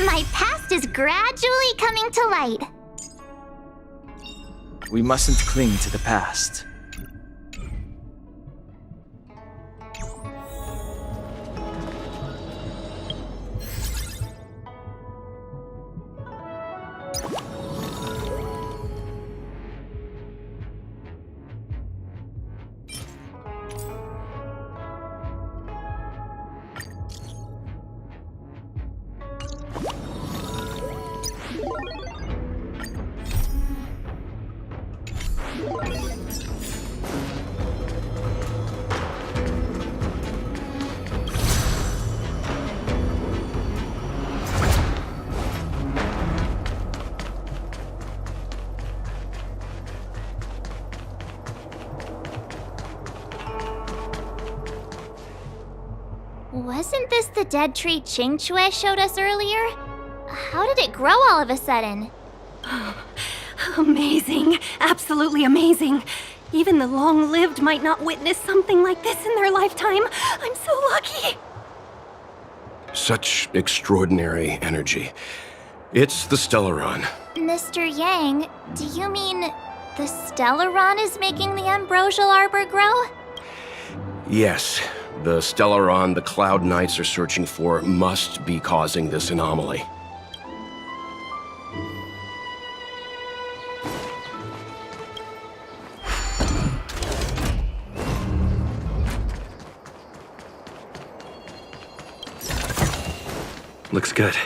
My past is gradually coming to light. We mustn't cling to the past. Wasn't this the dead tree Qing Shui showed us earlier? How did it grow all of a sudden? Amazing. Absolutely amazing. Even the long-lived might not witness something like this in their lifetime. I'm so lucky. Such extraordinary energy. It's the Stellaron. Mr. Yang, do you mean The Stellaron is making the Ambrosial Arbor grow? Yes, the Stellaron the Cloud Knights are searching for must be causing this anomaly. Looks good.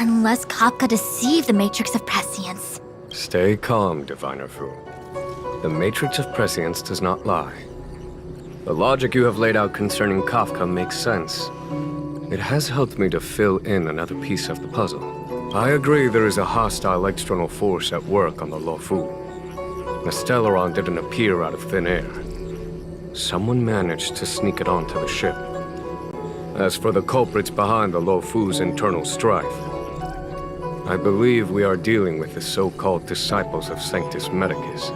Unless Kafka deceived the Matrix of Prescience. Stay calm, Diviner Fu. The Matrix of Prescience does not lie. The logic you have laid out concerning Kafka makes sense. It has helped me to fill in another piece of the puzzle. I agree there is a hostile external force at work on the Luofu. The Stellaron didn't appear out of thin air. Someone managed to sneak it onto the ship. As for the culprits behind the Luofu's internal strife, I believe we are dealing with the so-called Disciples of Sanctus Medicus.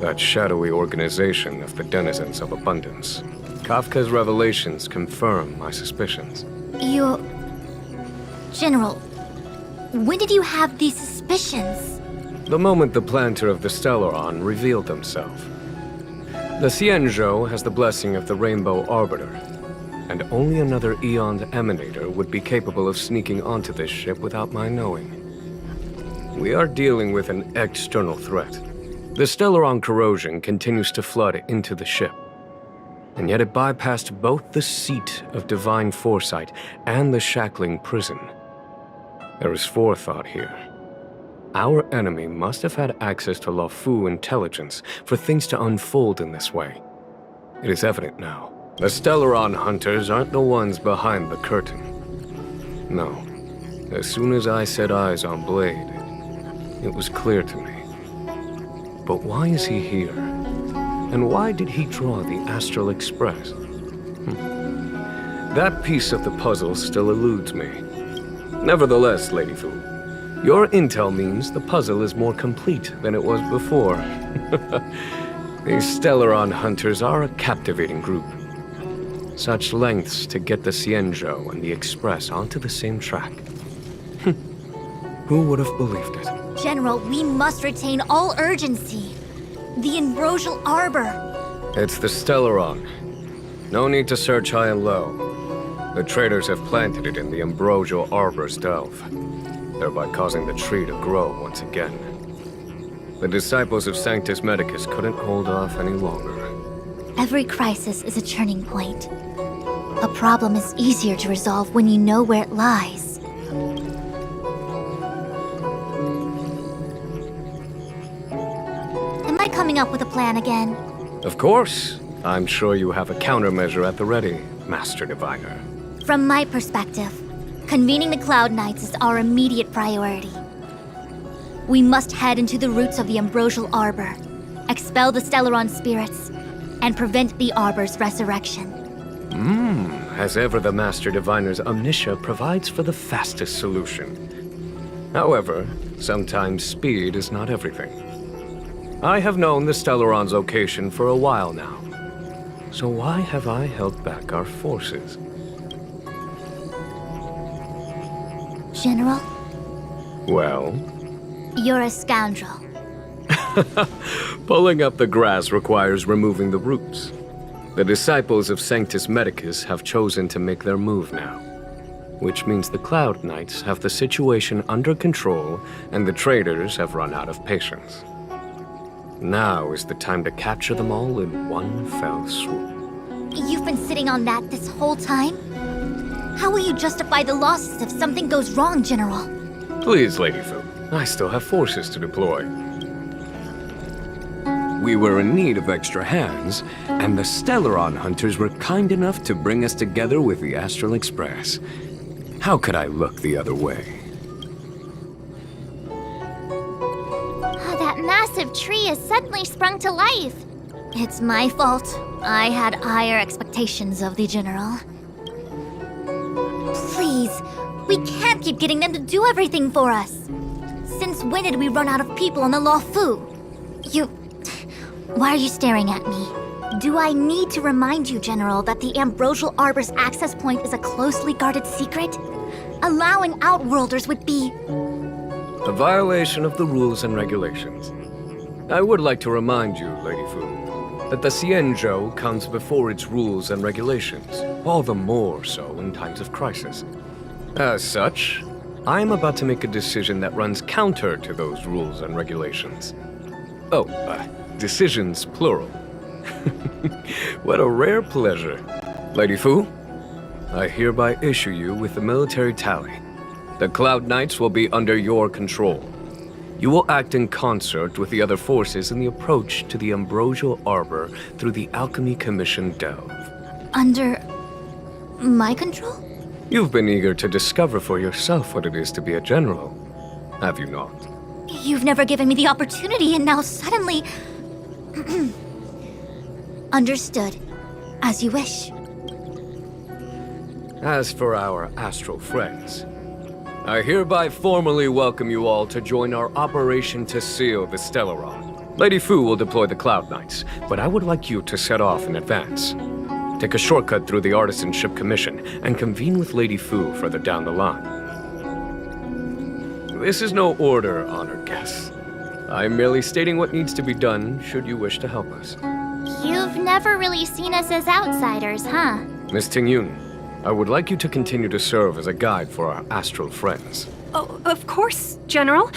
That shadowy organization of the denizens of abundance. Kafka's revelations confirm my suspicions. General, when did you have these suspicions? The moment the planter of the Stellaron revealed himself. The Xianzhou has the blessing of the Rainbow Arbiter, and only another Eon's Emanator would be capable of sneaking onto this ship without my knowing. We are dealing with an external threat. The Stellaron corrosion continues to flood into the ship, and yet it bypassed both the seat of divine foresight and the shackling prison. There is forethought here. Our enemy must have had access to Luofu intelligence for things to unfold in this way. It is evident now. The Stellaron hunters aren't the ones behind the curtain. No. As soon as I set eyes on Blade, it was clear to me. But why is he here? And why did he draw the Astral Express? That piece of the puzzle still eludes me. Nevertheless, Lady Fu, your intel means the puzzle is more complete than it was before. These Stellaron hunters are a captivating group. Such lengths to get the Xianzhou and the Express onto the same track. Who would have believed it? General, we must retain all urgency. The Ambrosial Arbor. It's the Stellaron. No need to search high and low. The traders have planted it in the Ambrosial Arbor's delve, thereby causing the tree to grow once again. The disciples of Sanctus Medicus couldn't hold off any longer. Every crisis is a turning point. A problem is easier to resolve when you know where it lies. Am I coming up with a plan again? Of course. I'm sure you have a countermeasure at the ready, Master Diviner. From my perspective, convening the Cloud Knights is our immediate priority. We must head into the roots of the Ambrosial Arbor, expel the Stellaron spirits, and prevent the Arbor's resurrection. As ever, the Master Diviner's omniscia provides for the fastest solution. However, sometimes speed is not everything. I have known the Stellaron's location for a while now. So why have I held back our forces? General, Well? you're a scoundrel. Pulling up the grass requires removing the roots. The disciples of Sanctus Medicus have chosen to make their move now, which means the Cloud Knights have the situation under control and the traders have run out of patience. Now is the time to capture them all in one fell swoop. You've been sitting on that this whole time? How will you justify the losses if something goes wrong, General? Please, Lady Fu, I still have forces to deploy. We were in need of extra hands, and the Stellaron hunters were kind enough to bring us together with the Astral Express. How could I look the other way? That massive tree has suddenly sprung to life. It's my fault. I had higher expectations of the General. Please, we can't keep getting them to do everything for us. Since when did we run out of people on the Luofu? Why are you staring at me? Do I need to remind you, General, that the Ambrosial Arbor's access point is a closely guarded secret? Allowing Outworlders would be... A violation of the rules and regulations. I would like to remind you, Lady Fu, that the Xianzhou comes before its rules and regulations, all the more so in times of crisis. As such, I am about to make a decision that runs counter to those rules and regulations. Oh, decisions plural. What a rare pleasure. Lady Fu, I hereby issue you with the military tally. The Cloud Knights will be under your control. You will act in concert with the other forces in the approach to the Ambrosial Arbor through the Alchemy Commission Delve. Under... my control? You've been eager to discover for yourself what it is to be a general, have you not? You've never given me the opportunity, and now suddenly... Understood. As you wish. As for our astral friends, I hereby formally welcome you all to join our operation to seal the Stellaron. Lady Fu will deploy the Cloud Knights, but I would like you to set off in advance. Take a shortcut through the Artisanship Commission and convene with Lady Fu further down the line. This is no order, honored guests. I'm merely stating what needs to be done should you wish to help us. You've never really seen us as outsiders, huh? Miss Tingyun, I would like you to continue to serve as a guide for our astral friends. Oh, of course, General.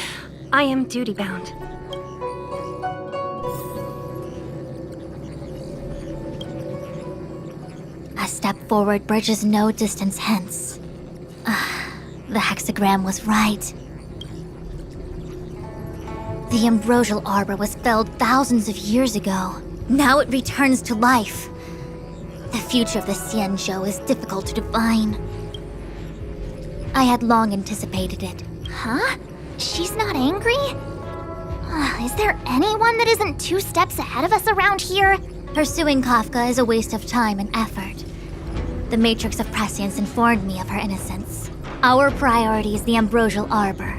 I am duty-bound. A step forward bridges no distance hence. The hexagram was right. The Ambrosial Arbor was felled thousands of years ago. Now it returns to life. The future of the Xianzhou is difficult to define. I had long anticipated it. Huh? She's not angry? Is there anyone that isn't 2 steps ahead of us around here? Pursuing Kafka is a waste of time and effort. The Matrix of Prescience informed me of her innocence. Our priority is the Ambrosial Arbor.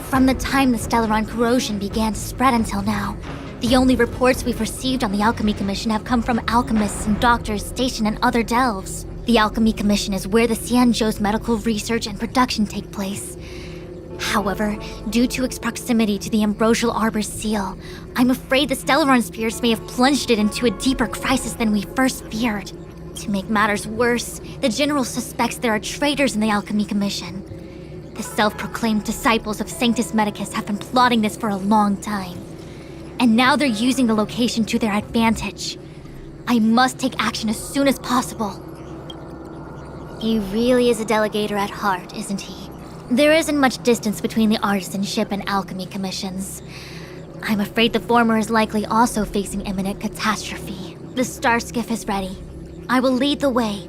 From the time the Stellaron corrosion began to spread until now, the only reports we've received on the Alchemy Commission have come from alchemists and doctors stationed in other delves. The Alchemy Commission is where the Xianzhou's medical research and production take place. However, due to its proximity to the Ambrosial Arbor's seal, I'm afraid the Stellaron spirits may have plunged it into a deeper crisis than we first feared. To make matters worse, the General suspects there are traitors in the Alchemy Commission. The self-proclaimed disciples of Sanctus Medicus have been plotting this for a long time. And now they're using the location to their advantage. I must take action as soon as possible. He really is a delegator at heart, isn't he? There isn't much distance between the Artisanship and Alchemy Commissions. I'm afraid the former is likely also facing imminent catastrophe. The star skiff is ready. I will lead the way.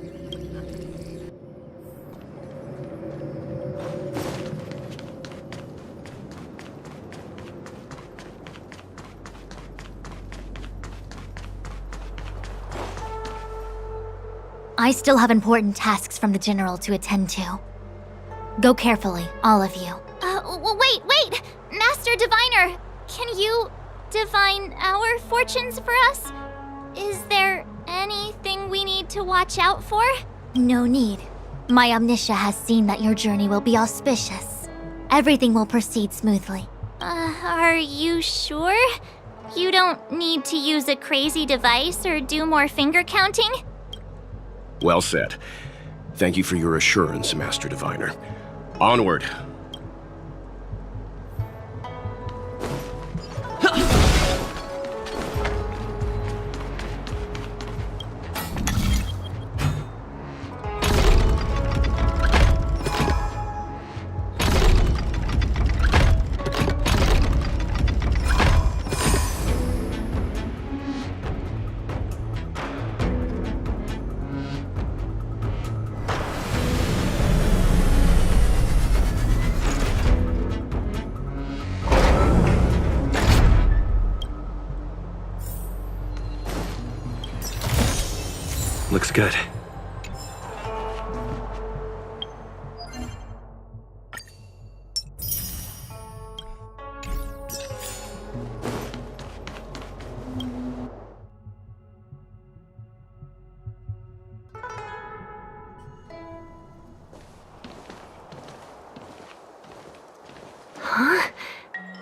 I still have important tasks from the General to attend to. Go carefully, all of you. Wait! Master Diviner! Can you divine our fortunes for us? Is there anything we need to watch out for? No need. My Omniscia has seen that your journey will be auspicious. Everything will proceed smoothly. Are you sure? You don't need to use a crazy device or do more finger counting? Well said. Thank you for your assurance, Master Diviner. Onward. Looks good.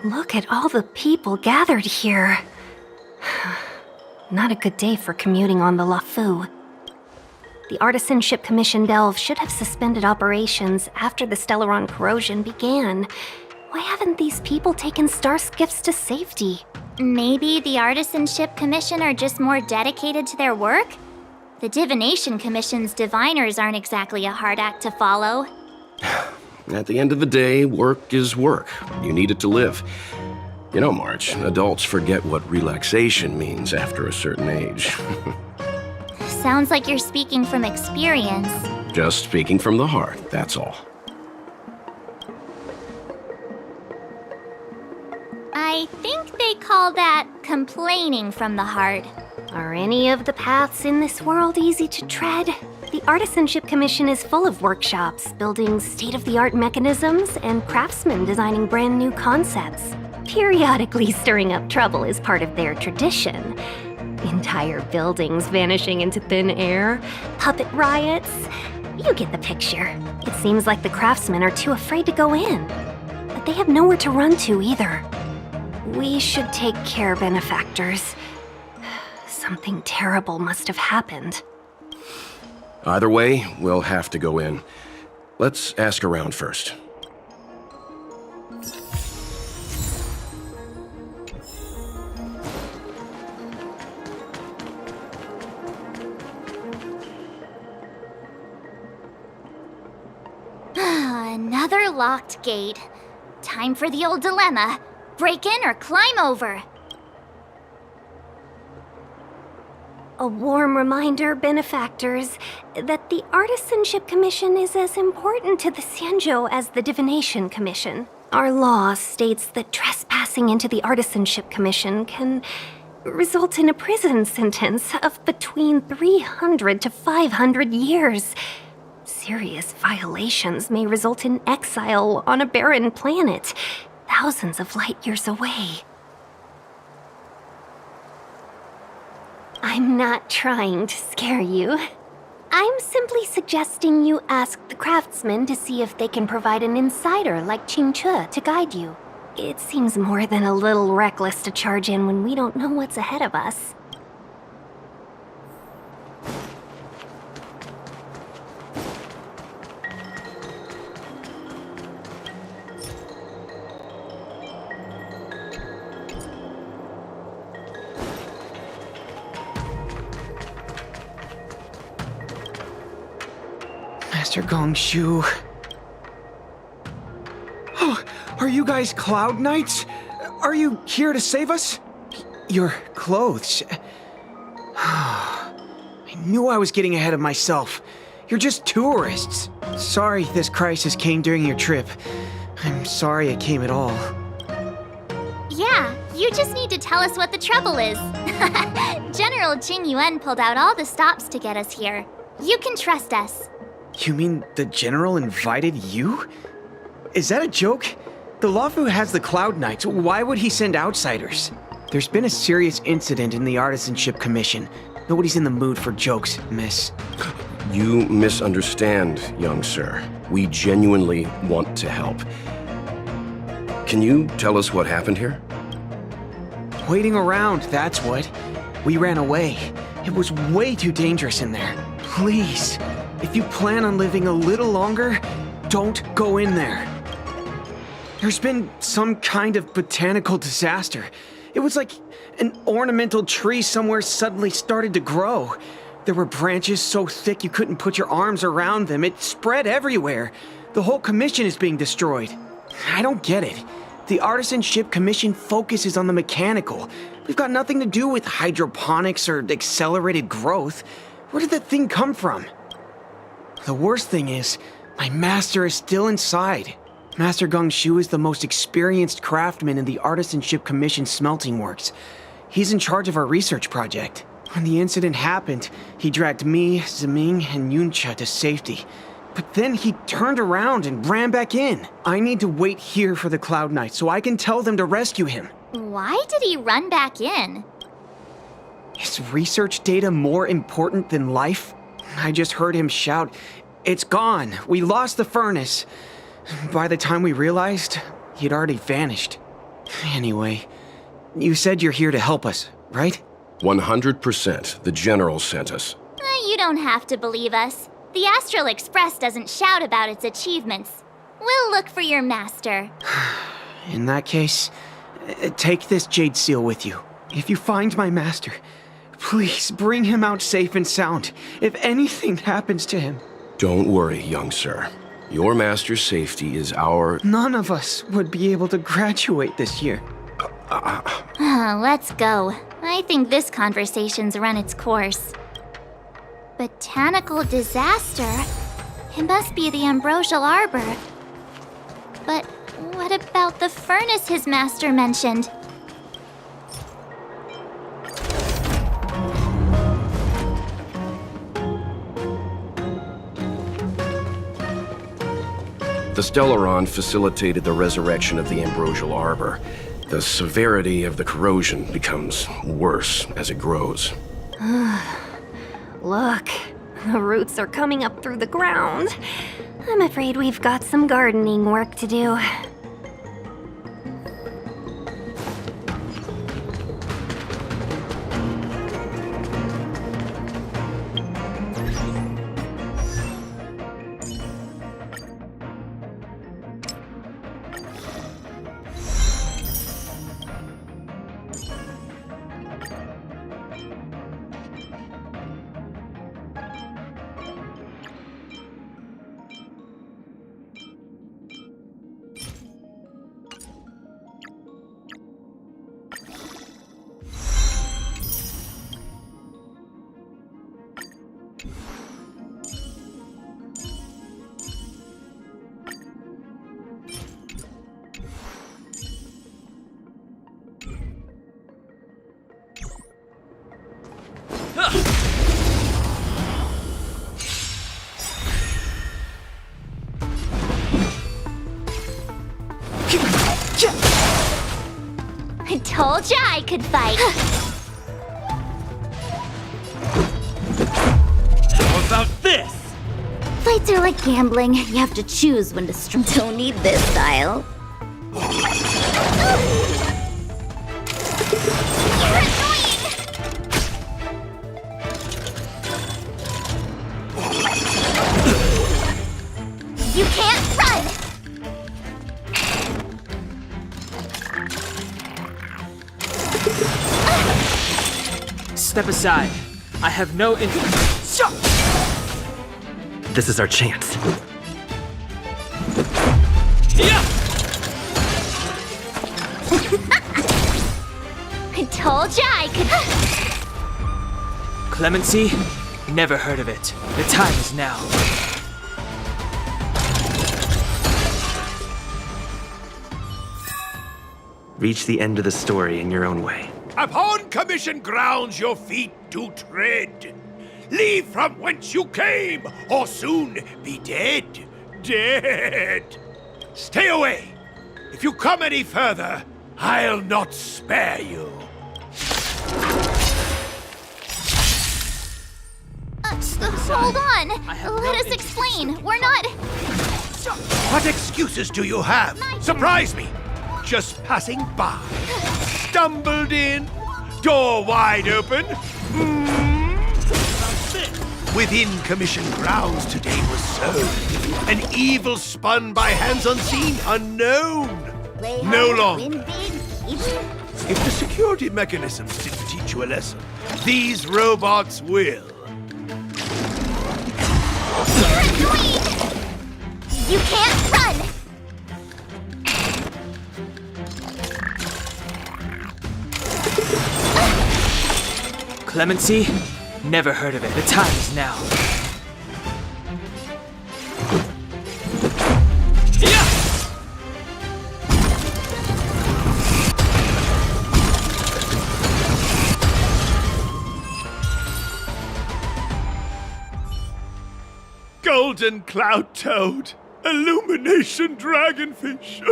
Look at all the people gathered here. Not a good day for commuting on the LaFu. The Artisanship Commission Delve should have suspended operations after the Stellaron corrosion began. Why haven't these people taken star skiffs to safety? Maybe the Artisanship Commission are just more dedicated to their work? The Divination Commission's diviners aren't exactly a hard act to follow. At the end of the day, work is work. You need it to live. You know, March, adults forget what relaxation means after a certain age. Sounds like you're speaking from experience. Just speaking from the heart, that's all. I think they call that complaining from the heart. Are any of the paths in this world easy to tread? The Artisanship Commission is full of workshops, building state-of-the-art mechanisms, and craftsmen designing brand new concepts. Periodically stirring up trouble is part of their tradition. Entire buildings vanishing into thin air, puppet riots. You get the picture. It seems like the craftsmen are too afraid to go in. But they have nowhere to run to either. We should take care, benefactors. Something terrible must have happened. Either way, we'll have to go in. Let's ask around first. Another locked gate. Time for the old dilemma. Break in or climb over. A warm reminder, benefactors, that the Artisanship Commission is as important to the Xianzhou as the Divination Commission. Our law states that trespassing into the Artisanship Commission can result in a prison sentence of between 300 to 500 years. Serious violations may result in exile on a barren planet, thousands of light years away. I'm not trying to scare you. I'm simply suggesting you ask the craftsmen to see if they can provide an insider like Qingche to guide you. It seems more than a little reckless to charge in when we don't know what's ahead of us. Master Gongshu. Oh, are you guys Cloud Knights? Are you here to save us? Your clothes. I knew I was getting ahead of myself. You're just tourists. Sorry this crisis came during your trip. I'm sorry it came at all. Yeah, you just need to tell us what the trouble is. General Jing Yuan pulled out all the stops to get us here. You can trust us. You mean the General invited you? Is that a joke? The LaFu has the Cloud Knights. Why would he send outsiders? There's been a serious incident in the Artisanship Commission. Nobody's in the mood for jokes, miss. You misunderstand, young sir. We genuinely want to help. Can you tell us what happened here? Waiting around, that's what. We ran away. It was way too dangerous in there. Please, if you plan on living a little longer, don't go in there. There's been some kind of botanical disaster. It was like an ornamental tree somewhere suddenly started to grow. There were branches so thick you couldn't put your arms around them. It spread everywhere. The whole commission is being destroyed. I don't get it. The Artisanship Commission focuses on the mechanical. We've got nothing to do with hydroponics or accelerated growth. Where did that thing come from? The worst thing is, my master is still inside. Master Gongshu is the most experienced craftsman in the Artisanship Commission smelting works. He's in charge of our research project. When the incident happened, he dragged me, Zeming, and Yuncha to safety. But then he turned around and ran back in. I need to wait here for the Cloud Knight so I can tell them to rescue him. Why did he run back in? Is research data more important than life? I just heard him shout, "It's gone! We lost the furnace!" By the time we realized, he'd already vanished. Anyway, you said you're here to help us, right? 100%. The General sent us. You don't have to believe us. The Astral Express doesn't shout about its achievements. We'll look for your master. In that case, take this jade seal with you. If you find my master, please bring him out safe and sound. If anything happens to him. Don't worry, young sir. Your master's safety is our... None of us would be able to graduate this year. Let's go. I think this conversation's run its course. Botanical disaster? It must be the Ambrosial Arbor. But what about the furnace his master mentioned? The Stellaron facilitated the resurrection of the Ambrosial Arbor. The severity of the corrosion becomes worse as it grows. Look, the roots are coming up through the ground. I'm afraid we've got some gardening work to do. I told ya I could fight. How about this? Fights are like gambling. You have to choose when to Don't need this style. You're annoying! You can't run! Step aside. I have no interest. This is our chance. Yeah! I told ya I could. Clemency? Never heard of it. The time is now. Reach the end of the story in your own way. Upon commission grounds your feet do tread. Leave from whence you came, or soon be dead. Dead. Stay away. If you come any further, I'll not spare you. Hold on. have Let no us interest. explain. We're not. What excuses do you have? Surprise me. Just passing by. Stumbled in. Door wide open. Within commission grounds today was sown. An evil spun by hands unseen, unknown. No longer. If the security mechanisms didn't teach you a lesson, these robots will. You're annoying! You can't run! Clemency? Never heard of it. The time is now. Yeah! golden cloud toad, illumination dragonfish.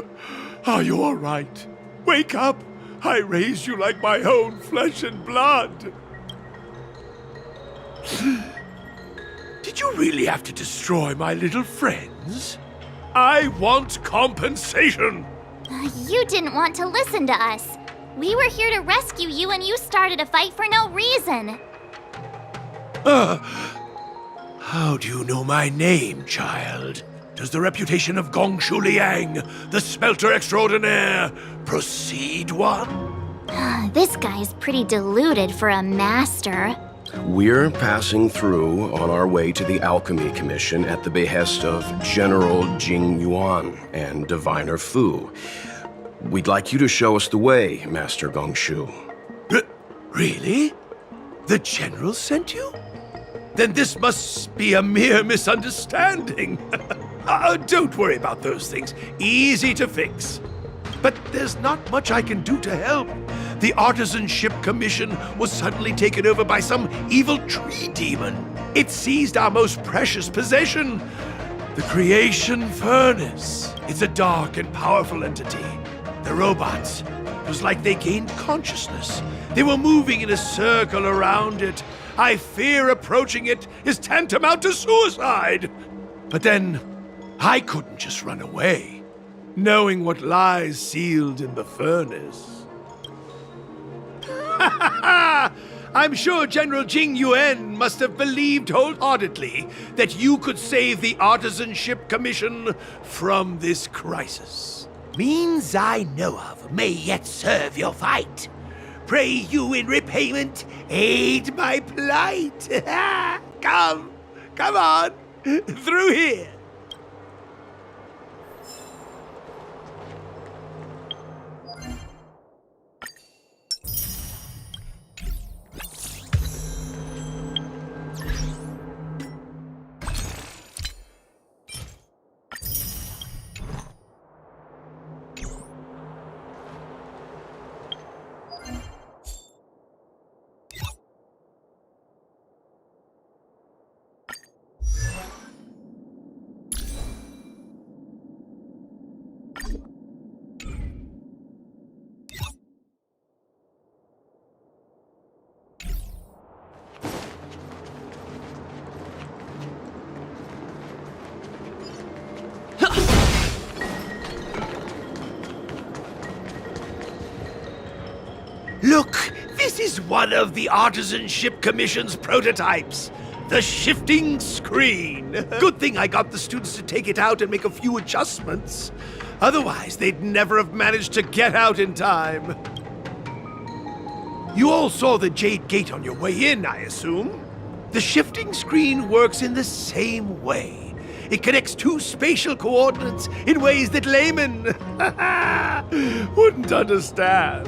Are you all right? Wake up! I raised you like my own flesh and blood. Did you really have to destroy my little friends? I want compensation! You didn't want to listen to us. We were here to rescue you and you started a fight for no reason. How do you know my name, child? Does the reputation of Gongshu Liang, the smelter extraordinaire, precede one? This guy's pretty deluded for a master. We're passing through on our way to the Alchemy Commission at the behest of General Jing Yuan and Diviner Fu. We'd like you to show us the way, Master Gongshu. Really? The General sent you? Then this must be a mere misunderstanding. Don't worry about those things. Easy to fix. But there's not much I can do to help. The Artisanship Commission was suddenly taken over by some evil tree demon. It seized our most precious possession, the Creation Furnace. It's a dark and powerful entity. The robots, it was like they gained consciousness. They were moving in a circle around it. I fear approaching it is tantamount to suicide. But then, I couldn't just run away, knowing what lies sealed in the furnace. I'm sure General Jing Yuan must have believed wholeheartedly that you could save the Artisanship Commission from this crisis. Means I know of may yet serve your fight. Pray you in repayment aid my plight. Come on, through here. Look, this is one of the Artisanship Commission's prototypes. The shifting screen. Good thing I got the students to take it out and make a few adjustments. Otherwise, they'd never have managed to get out in time. You all saw the Jade Gate on your way in, I assume? The shifting screen works in the same way. It connects two spatial coordinates in ways that laymen wouldn't understand.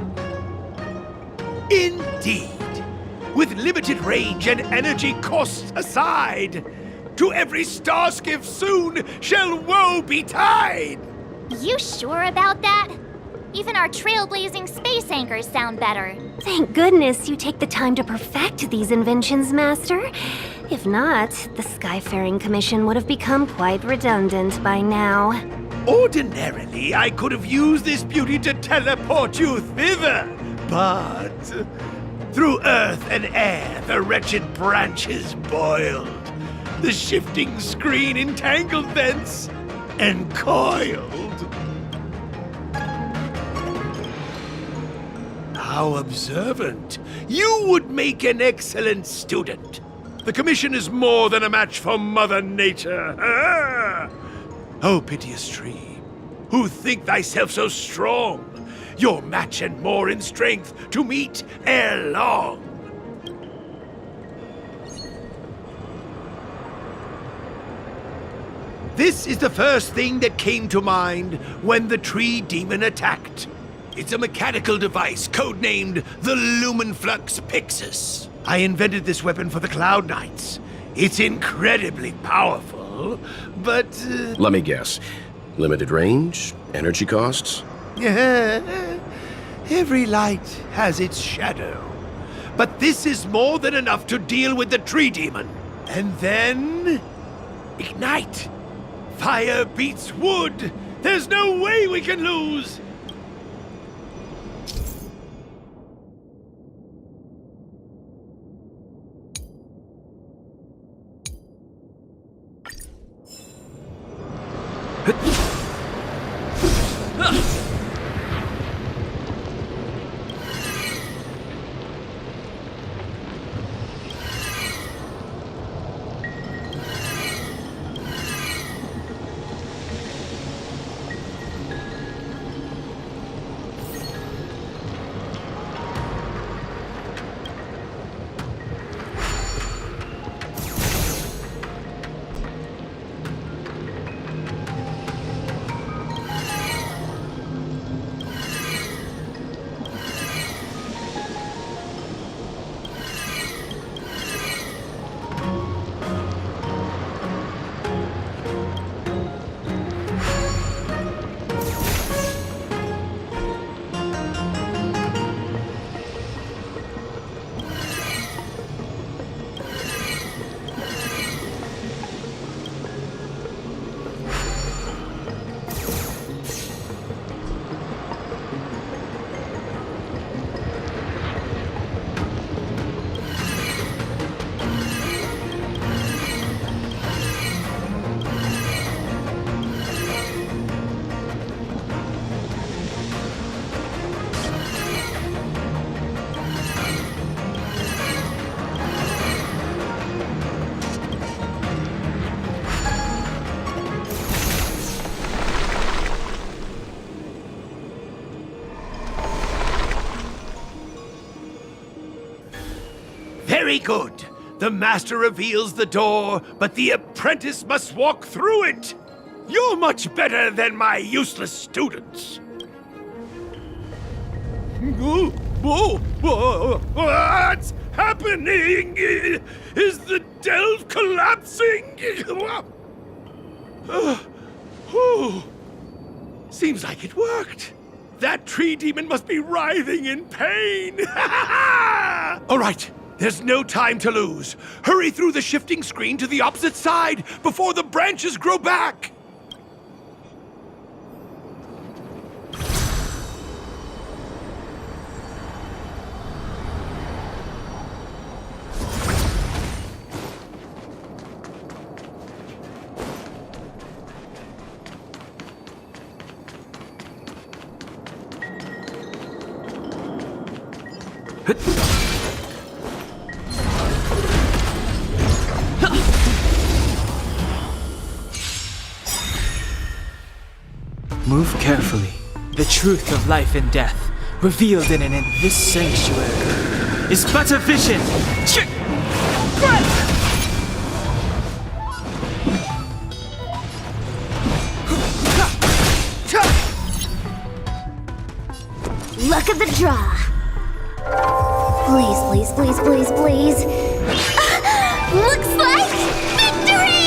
Indeed. With limited range and energy costs aside, to every starskiff soon shall woe betide! You sure about that? Even our trailblazing space anchors sound better. Thank goodness you take the time to perfect these inventions, Master. If not, the Skyfaring Commission would have become quite redundant by now. Ordinarily, I could have used this beauty to teleport you thither, but through earth and air the wretched branches boiled. The shifting screen entangled thence and coiled. How observant. You would make an excellent student. The Commission is more than a match for Mother Nature. Oh, piteous tree, who think thyself so strong, your match and more in strength to meet ere long. This is the first thing that came to mind when the tree demon attacked. It's a mechanical device codenamed the Lumenflux Pixis. I invented this weapon for the Cloud Knights. It's incredibly powerful, but... Let me guess. Limited range? Energy costs? Every light has its shadow. But this is more than enough to deal with the tree demon. And then... Ignite! Fire beats wood! There's no way we can lose! Very good. The master reveals the door, but the apprentice must walk through it. You're much better than my useless students. What's happening? Is the delve collapsing? Seems like it worked. That tree demon must be writhing in pain. All right. There's no time to lose. Hurry through the shifting screen to the opposite side before the branches grow back. Move carefully. The truth of life and death, revealed in this sanctuary, is but a vision. Luck of the draw. Please, please, please, please, please. Looks like victory!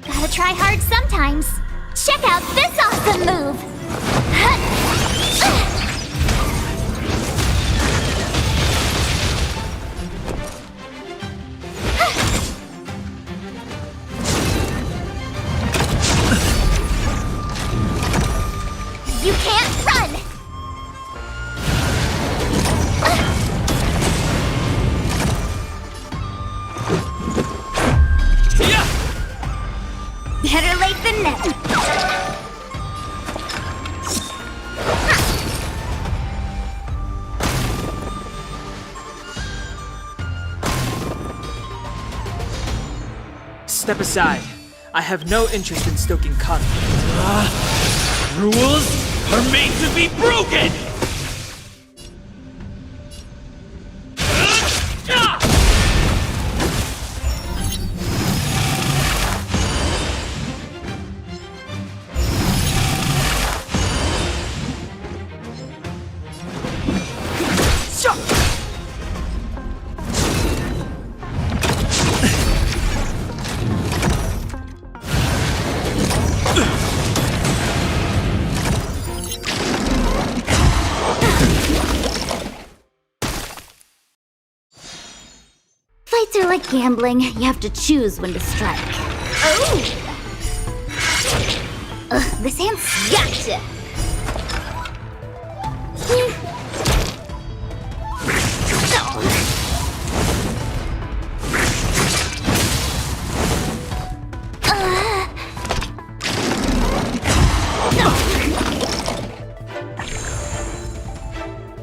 Gotta try hard sometimes. Check out this awesome move! You can't run! Better late than never. Step aside. I have no interest in stoking conflict. Rules are made to be broken! like gambling. You have to choose when to strike. Oh! Ugh, this hand's gotcha!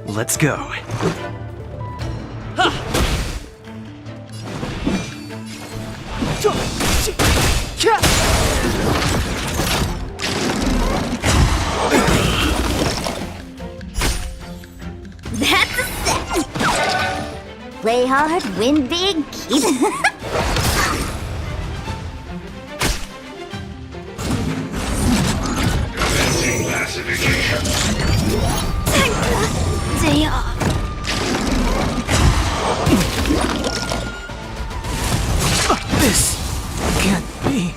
Let's go. That's a set! Play hard, win big, keep... Day off. This can't be.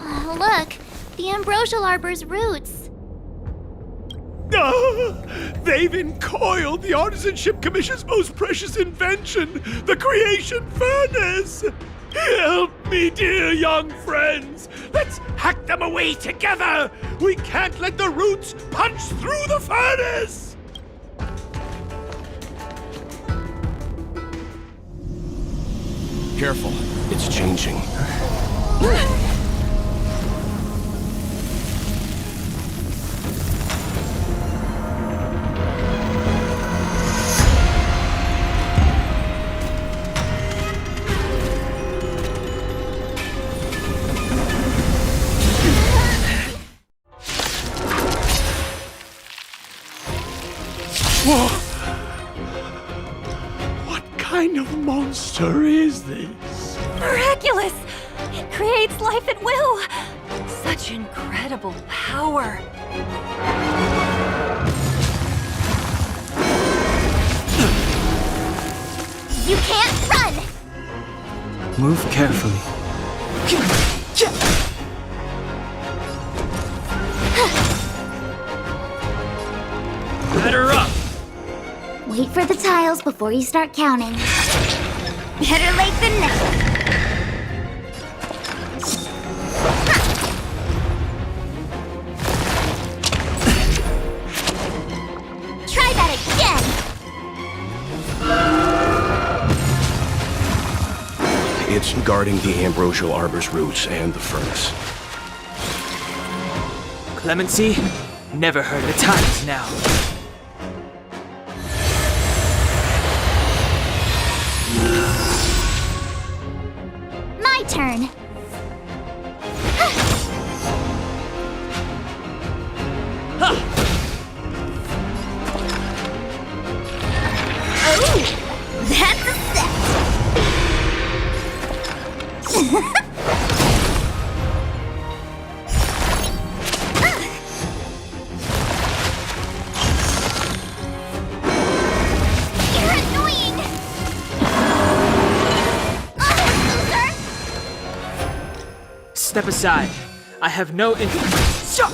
Oh, look! The Ambrosial Arbor's roots. They've encoiled the Artisanship Commission's most precious invention, the creation furnace! Help me, dear young friends! Let's hack them away together! We can't let the roots punch through the furnace! Careful, it's changing. What kind of monster is this? Miraculous! It creates life at will! Such incredible power! You can't run! Move carefully. Batter up! Wait for the tiles before you start counting. Better late than never. Try that again! It's guarding the Ambrosial Arbor's roots and the furnace. Clemency? Never heard of times now. My turn. Oh, that's a set. You're annoying. Loser. Step aside. I have no interest. Shut!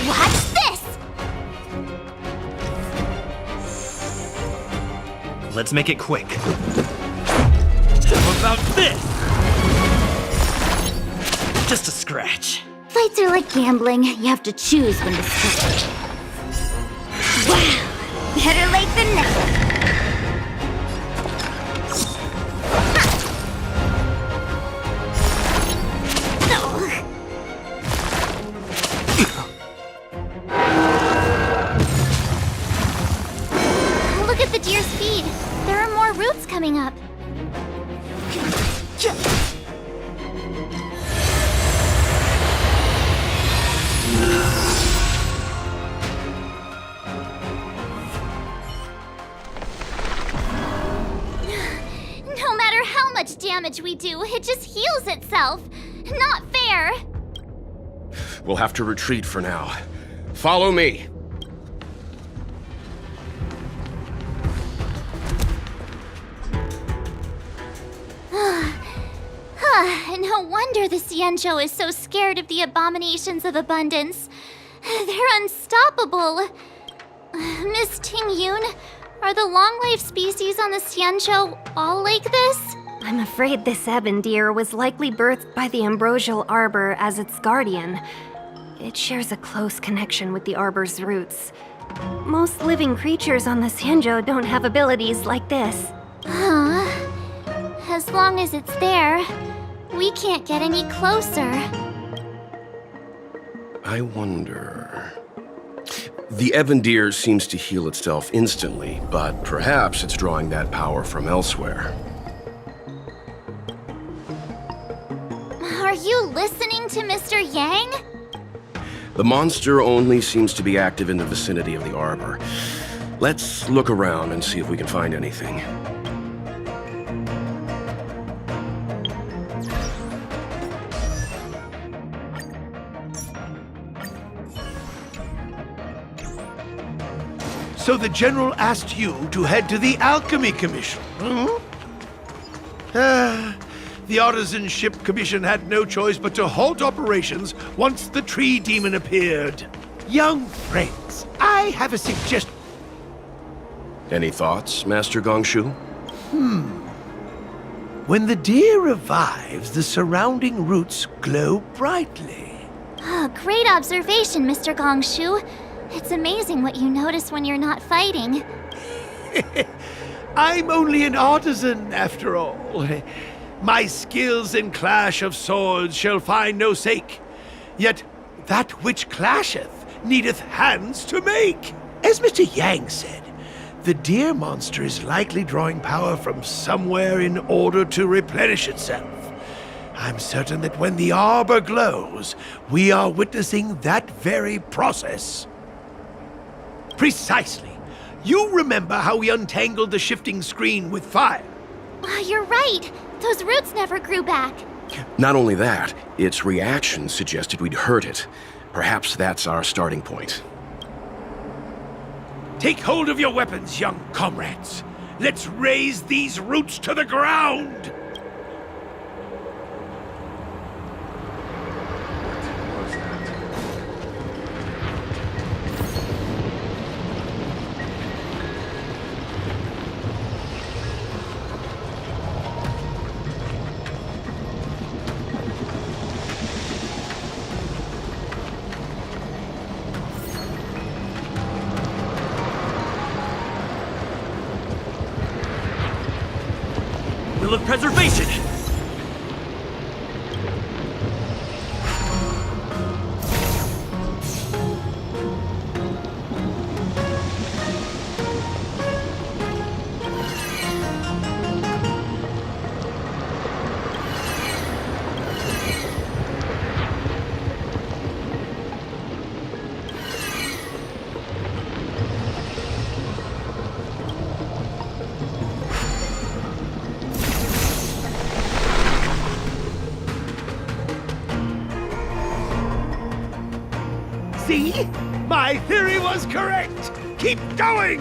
Watch this. Let's make it quick. How about this? Just a scratch. Fights are like gambling. You have to choose when to strike. Wow. Better late than never. Look at the deer's feed. There are more roots coming up. No matter how much damage damage we do, it just heals itself. Not fair. We'll have to retreat for now. Follow me. No wonder the Xianzhou is so scared of the abominations of abundance. They're unstoppable. Miss Tingyun, are the long-life species on the Xianzhou all like this? I'm afraid this ebon deer was likely birthed by the Ambrosial Arbor as its guardian. It shares a close connection with the Arbor's roots. Most living creatures on the Xianzhou don't have abilities like this. Huh? As long as it's there, we can't get any closer. I wonder... The ebon deer seems to heal itself instantly, but perhaps it's drawing that power from elsewhere. Are you listening to Mr. Yang? The monster only seems to be active in the vicinity of the Arbor. Let's look around and see if we can find anything. So the General asked you to head to the Alchemy Commission, the Artisanship Commission had no choice but to halt operations once the tree demon appeared. Young friends, I have a suggestion. Any thoughts, Master Gongshu? When the deer revives, the surrounding roots glow brightly. Great observation, Mr. Gongshu. It's amazing what you notice when you're not fighting. I'm only an artisan, after all. My skills in clash of swords shall find no sake. Yet that which clasheth needeth hands to make. As Mr. Yang said, the deer monster is likely drawing power from somewhere in order to replenish itself. I'm certain that when the Arbor glows, we are witnessing that very process. Precisely. You remember how we untangled the shifting screen with fire? You're right. Those roots never grew back. Not only that, its reaction suggested we'd hurt it. Perhaps that's our starting point. Take hold of your weapons, young comrades. Let's raze these roots to the ground! Will of preservation! See? My theory was correct! Keep going!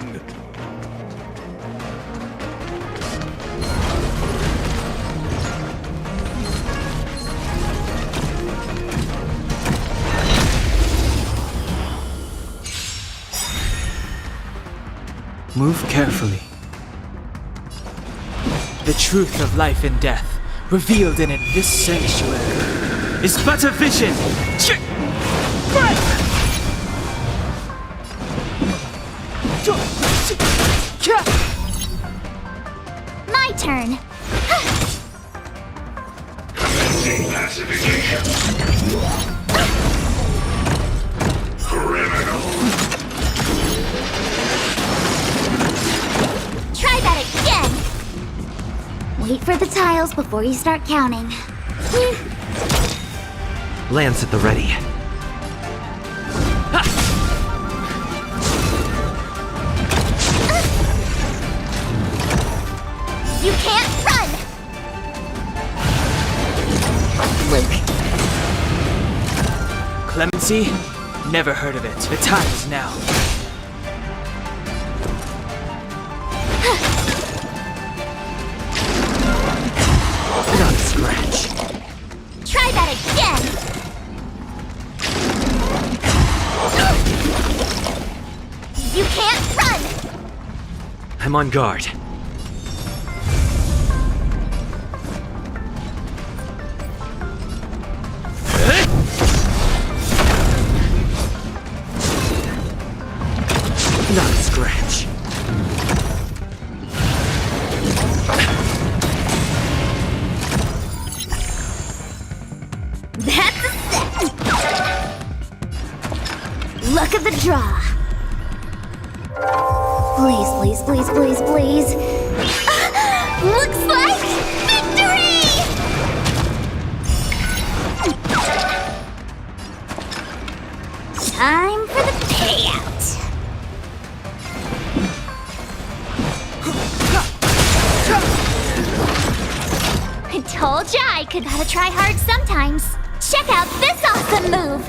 Move carefully. The truth of life and death, revealed in this sanctuary, is but a vision. My turn. Commencing pacification. Criminal. Try that again. Wait for the tiles before you start counting. Lance at the ready. You can't run! Clemency? Never heard of it. The time is now. Not a scratch. Try that again! You can't run! I'm on guard. Not a scratch. That's a set! Luck of the draw. Please, please, please, please, please. Looks like victory! Time for the payout. I told ya I could gotta try hard sometimes. Check out this awesome move!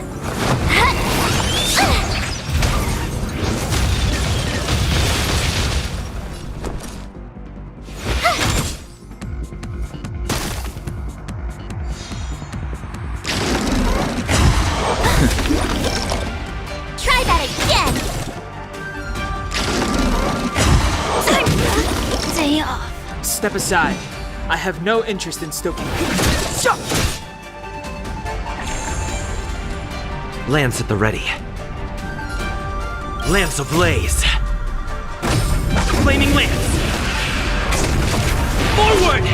Try that again! Day off. Step aside. I have no interest in stoking. Lance at the ready. Lance ablaze. Flaming lance. Forward!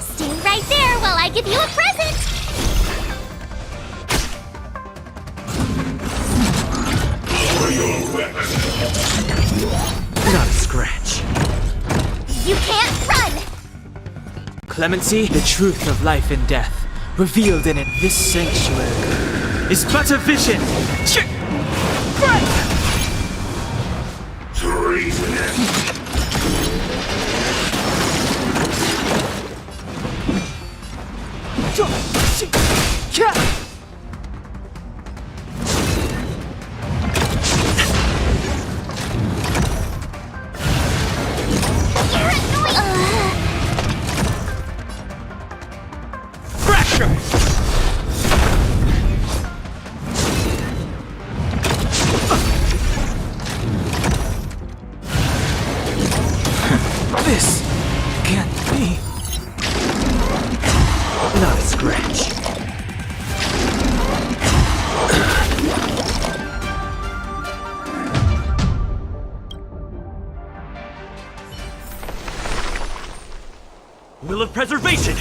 Stay right there while I give you a present! For your weapon. Not a scratch. You can't run! Clemency, the truth of life and death, revealed in this sanctuary, is but a vision. Treasonous. You're annoying! Fracture! This can't be. Not a scratch. Will of preservation!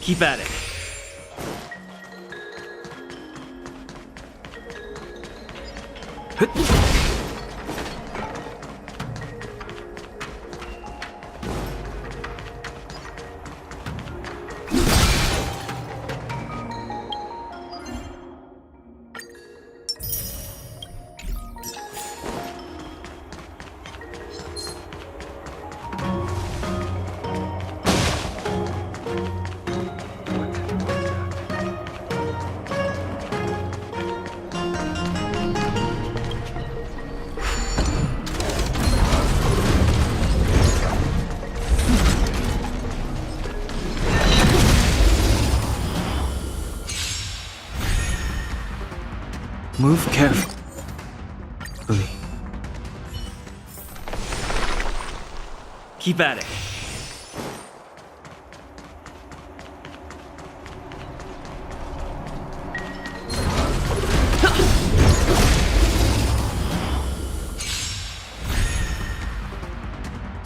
Keep at it. Move carefully. Keep at it.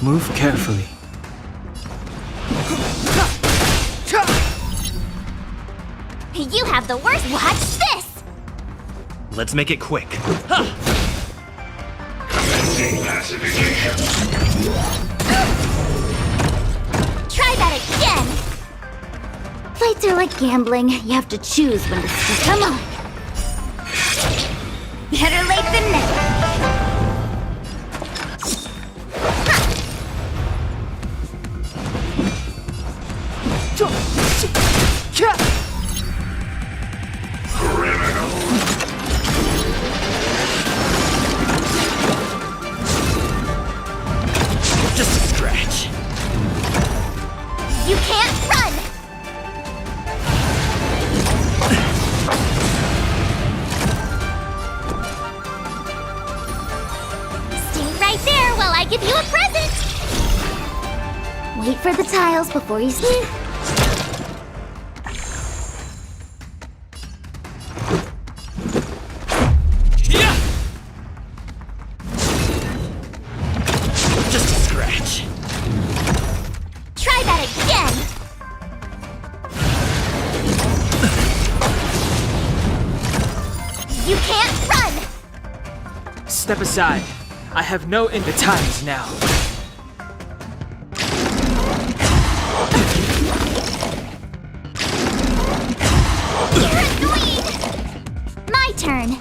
Move carefully. You have the worst. Watch this! Let's make it quick. Commencing pacification. Try that again! Fights are like gambling. You have to choose when to speak. Come on! Better late than never. Criminal. Just a scratch. You can't run! Stay right there while I give you a present! Wait for the tiles before you sleep. Yeah! Just a scratch. Try that again! You can't run! Step aside. I have no in the times now. You're annoying! My turn.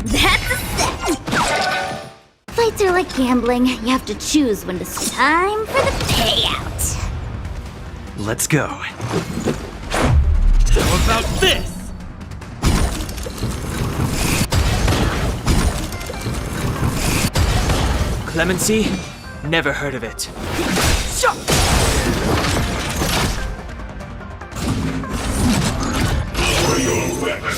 That's a set! Fights are like gambling. You have to choose when to time for the payout. Let's go. How about this? Clemency? Never heard of it. For your weapon.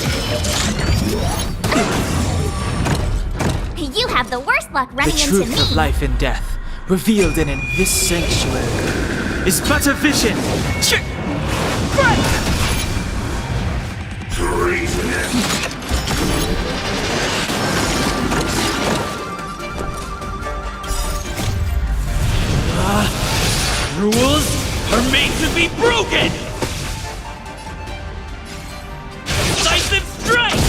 You have the worst luck The running into truth me. of life and death, revealed in this sanctuary, is but a vision. Treason. Rules are made to be broken! Decisive strike!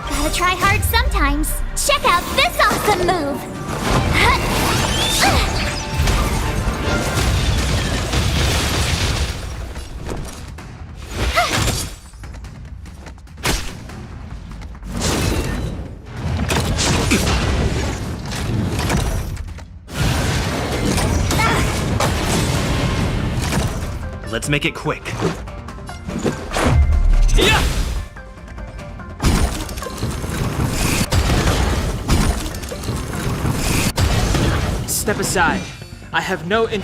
Gotta try hard sometimes. Check out this awesome move! Let's make it quick. Yeah! Step aside. I have no in.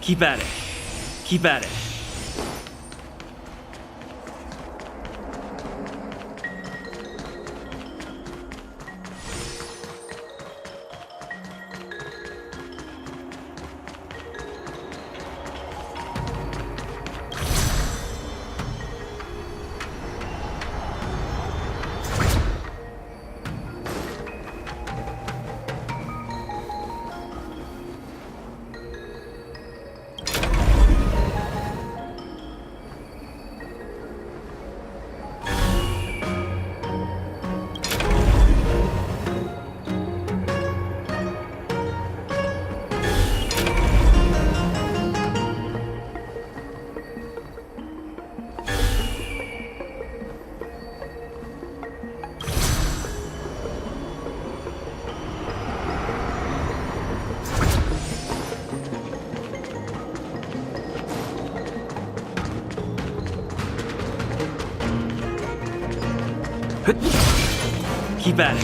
Keep at it. Keep at it. Keep at it.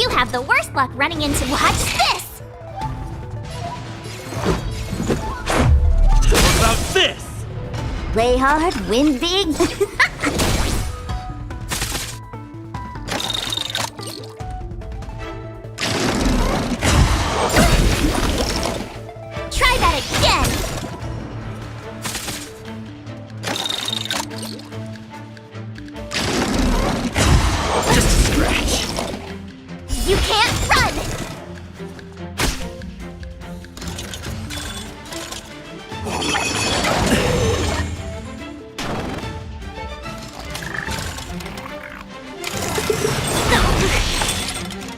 You have the worst luck running into. Watch this! What about this? Play hard, win big. Try that again! Just a scratch. You can't run!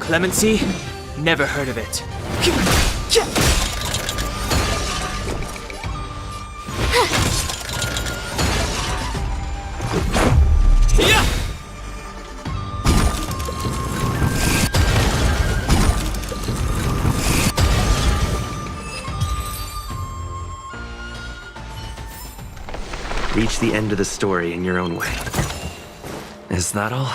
Clemency? Never heard of it. Yeah! Reach the end of the story in your own way. Is that all?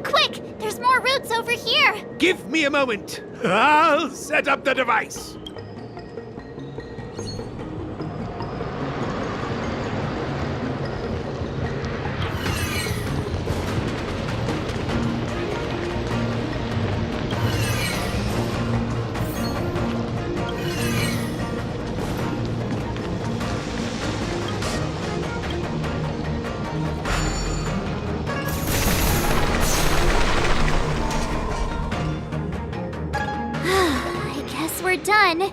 Quick! There's more routes over here! Give me a moment. I'll set up the device. I guess we're done.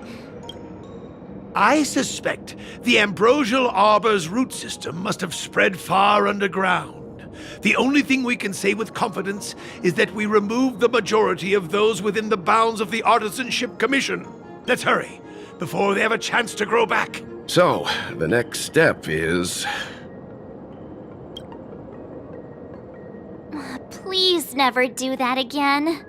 I suspect the Ambrosial Arbor's root system must have spread far underground. The only thing we can say with confidence is that we removed the majority of those within the bounds of the Artisanship Commission. Let's hurry, before they have a chance to grow back. So, the next step is... Please never do that again.